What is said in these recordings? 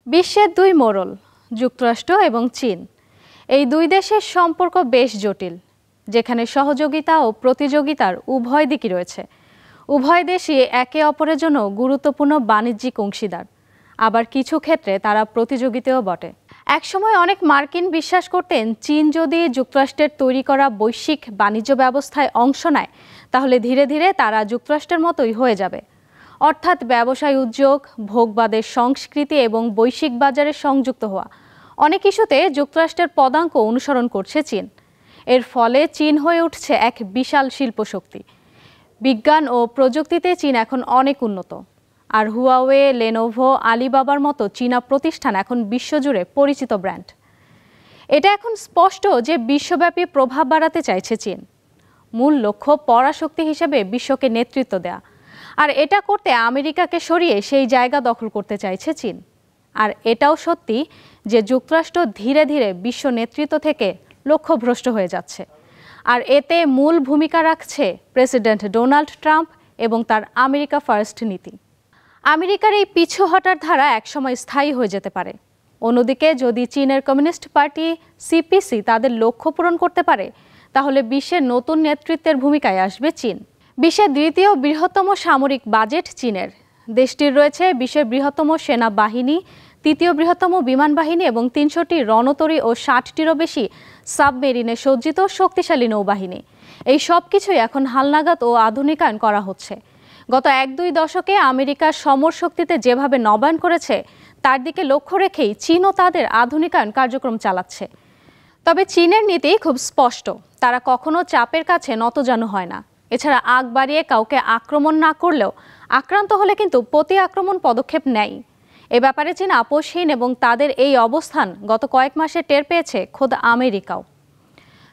বিশ্বের দুই মোড়ল যুক্তরাষ্ট্র এবং চীন। এই দুই দেশের সম্পর্ক বেশ জটিল, যেখানে সহযোগিতা ও প্রতিযোগিতার উভয় দিকই রয়েছে। উভয় দেশই একে অপরের জন্য গুরুত্বপূর্ণ বাণিজ্যিক অংশীদার, আবার কিছু ক্ষেত্রে তারা প্রতিযোগিতাও বটে। একসময় অনেক মার্কিন বিশ্বাস করতেন চীন যদি যুক্তরাষ্ট্রের তৈরি করা বৈশ্বিক বাণিজ্য ব্যবস্থায় অংশ নেয়, তাহলে ধীরে ধীরে তারা যুক্তরাষ্ট্রের মতোই হয়ে যাবে। অর্থাৎ ব্যবসায় উদ্যোগ, ভোগবাদের সংস্কৃতি এবং বৈশ্বিক বাজারে সংযুক্ত হওয়া, অনেক ইস্যুতে যুক্তরাষ্ট্রের পদাঙ্ক অনুসরণ করছে চীন। এর ফলে চীন হয়ে উঠছে এক বিশাল শিল্পশক্তি। বিজ্ঞান ও প্রযুক্তিতে চীন এখন অনেক উন্নত, আর হুয়াওয়ে, লেনোভো, আলিবাবার মতো চীনা প্রতিষ্ঠান এখন বিশ্বজুড়ে পরিচিত ব্র্যান্ড। এটা এখন স্পষ্ট যে বিশ্বব্যাপী প্রভাব বাড়াতে চাইছে চীন। মূল লক্ষ্য পরাশক্তি হিসেবে বিশ্বকে নেতৃত্ব দেয়া, আর এটা করতে আমেরিকাকে সরিয়ে সেই জায়গা দখল করতে চাইছে চীন। আর এটাও সত্যি যে যুক্তরাষ্ট্র ধীরে ধীরে বিশ্ব নেতৃত্ব থেকে লক্ষ্যভ্রষ্ট হয়ে যাচ্ছে, আর এতে মূল ভূমিকা রাখছে প্রেসিডেন্ট ডোনাল্ড ট্রাম্প এবং তার আমেরিকা ফার্স্ট নীতি। আমেরিকার এই পিছু হটার ধারা একসময় স্থায়ী হয়ে যেতে পারে। অন্যদিকে যদি চীনের কমিউনিস্ট পার্টি সিপিসি তাদের লক্ষ্য পূরণ করতে পারে, তাহলে বিশ্বের নতুন নেতৃত্বের ভূমিকায় আসবে চীন। বিশ্বের দ্বিতীয় বৃহত্তম সামরিক বাজেট চীনের। দেশটির রয়েছে বিশ্বের বৃহত্তম সেনাবাহিনী, তৃতীয় বৃহত্তম বিমান বাহিনী এবং ৩০০টি রণতরী ও ৬০টিরও বেশি সাবমেরিনে সজ্জিত শক্তিশালী নৌবাহিনী। এই সব কিছুই এখন হালনাগাদ ও আধুনিকায়ন করা হচ্ছে। গত ১-২ দশকে আমেরিকার সমর শক্তিতে যেভাবে নবায়ন করেছে, তার দিকে লক্ষ্য রেখেই চীনও তাদের আধুনিকায়ন কার্যক্রম চালাচ্ছে। তবে চীনের নীতি খুব স্পষ্ট, তারা কখনো চাপের কাছে নতজানু হয় না। এছাড়া আগ বাড়িয়ে কাউকে আক্রমণ না করলেও আক্রান্ত হলে কিন্তু প্রতি আক্রমণ পদক্ষেপ নেয়। এ ব্যাপারে চীন আপোষহীন এবং তাদের এই অবস্থান গত কয়েক মাসে টের পেয়েছে খোদ আমেরিকাও।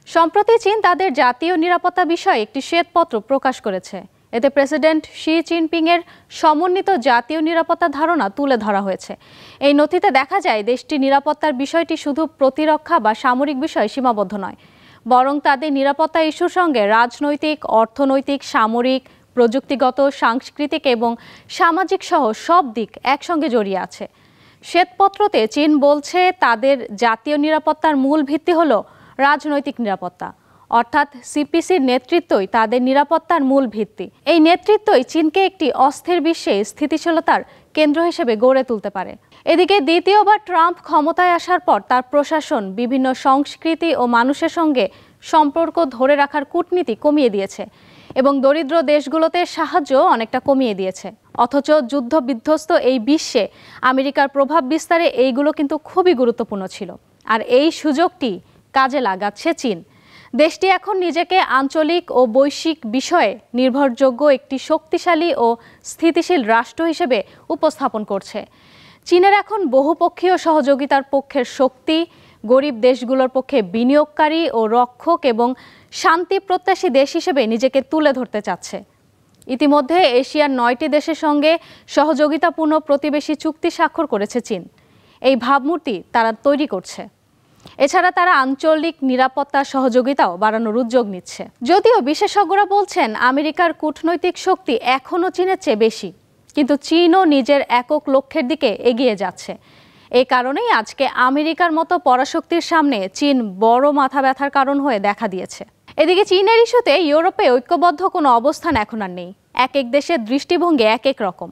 সম্প্রতি চীন তাদের জাতীয় নিরাপত্তা বিষয়ে একটি শ্বেতপত্র প্রকাশ করেছে। এতে প্রেসিডেন্ট শি জিনপিংয়ের সমন্বিত জাতীয় নিরাপত্তা ধারণা তুলে ধরা হয়েছে। এই নথিতে দেখা যায় দেশটির নিরাপত্তার বিষয়টি শুধু প্রতিরক্ষা বা সামরিক বিষয়ে সীমাবদ্ধ নয়, বরং তাদের নিরাপত্তা ইস্যুর সঙ্গে রাজনৈতিক, অর্থনৈতিক, সামরিক, প্রযুক্তিগত, সাংস্কৃতিক এবং সামাজিক সহ সব দিক একসঙ্গে জড়িয়ে আছে। শ্বেতপত্রতে চীন বলছে তাদের জাতীয় নিরাপত্তার মূল ভিত্তি হলো রাজনৈতিক নিরাপত্তা, অর্থাৎ সিপিসির নেতৃত্বই তাদের নিরাপত্তার মূল ভিত্তি। এই নেতৃত্বই চীনকে একটি অস্থির বিশ্বে স্থিতিশীলতার কেন্দ্র হিসেবে গড়ে তুলতে পারে। এদিকে দ্বিতীয়বার ট্রাম্প ক্ষমতায় আসার পর তার প্রশাসন বিভিন্ন সংস্কৃতি ও মানুষের সঙ্গে সম্পর্ক ধরে রাখার কূটনীতি কমিয়ে দিয়েছে এবং দরিদ্র দেশগুলোতে সাহায্য অনেকটা কমিয়ে দিয়েছে। অথচ যুদ্ধ বিধ্বস্ত এই বিশ্বে আমেরিকার প্রভাব বিস্তারে এইগুলো কিন্তু খুবই গুরুত্বপূর্ণ ছিল, আর এই সুযোগটি কাজে লাগাচ্ছে চীন। দেশটি এখন নিজেকে আঞ্চলিক ও বৈশ্বিক বিষয়ে নির্ভরযোগ্য একটি শক্তিশালী ও স্থিতিশীল রাষ্ট্র হিসেবে উপস্থাপন করছে। চীনের এখন বহুপক্ষীয় সহযোগিতার পক্ষের শক্তি, গরিব দেশগুলোর পক্ষে বিনিয়োগকারী ও রক্ষক এবং শান্তি প্রত্যাশী দেশ হিসেবে নিজেকে তুলে ধরতে চাচ্ছে। ইতিমধ্যে এশিয়ার ৯টি দেশের সঙ্গে সহযোগিতাপূর্ণ প্রতিবেশী চুক্তি স্বাক্ষর করেছে চীন। এই ভাবমূর্তি তারা তৈরি করছে। এছাড়া তারা আঞ্চলিক নিরাপত্তা সহযোগিতাও বাড়ানোর উদ্যোগ নিচ্ছে। যদিও বিশেষজ্ঞরা বলছেন আমেরিকার কূটনৈতিক শক্তি এখনও চীনের চেয়ে বেশি, কিন্তু চীনও নিজের একক লক্ষ্যের দিকে এগিয়ে যাচ্ছে। এই কারণেই আজকে আমেরিকার মতো পরাশক্তির সামনে চীন বড় মাথা ব্যথার কারণ হয়ে দেখা দিয়েছে। এদিকে চীনের ইস্যুতে ইউরোপে ঐক্যবদ্ধ কোনো অবস্থান এখন আর নেই। এক এক দেশের দৃষ্টিভঙ্গি এক এক রকম।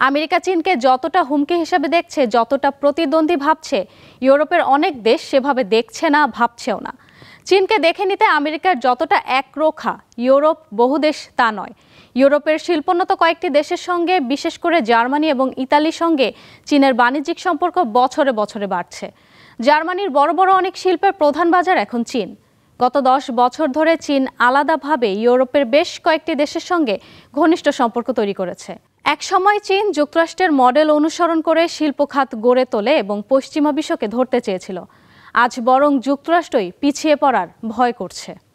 আমেরিকা চীনকে যতটা হুমকি হিসেবে দেখছে, যতটা প্রতিদ্বন্দ্বী ভাবছে, ইউরোপের অনেক দেশ সেভাবে দেখছে না, ভাবছেও না। চীনকে দেখে নিতে আমেরিকার যতটা একরোখা, ইউরোপ বহু দেশ তা নয়। ইউরোপের শিল্পোন্নত কয়েকটি দেশের সঙ্গে, বিশেষ করে জার্মানি এবং ইতালির সঙ্গে চীনের বাণিজ্যিক সম্পর্ক বছরে বছরে বাড়ছে। জার্মানির বড় বড় অনেক শিল্পের প্রধান বাজার এখন চীন। গত 10 বছর ধরে চীন আলাদাভাবে ইউরোপের বেশ কয়েকটি দেশের সঙ্গে ঘনিষ্ঠ সম্পর্ক তৈরি করেছে। একসময় চীন যুক্তরাষ্ট্রের মডেল অনুসরণ করে শিল্প খাত গড়ে তোলে এবং পশ্চিমা বিশ্বকে ধরতে চেয়েছিল। আজ বরং যুক্তরাষ্ট্রই পিছিয়ে পড়ার ভয় করছে।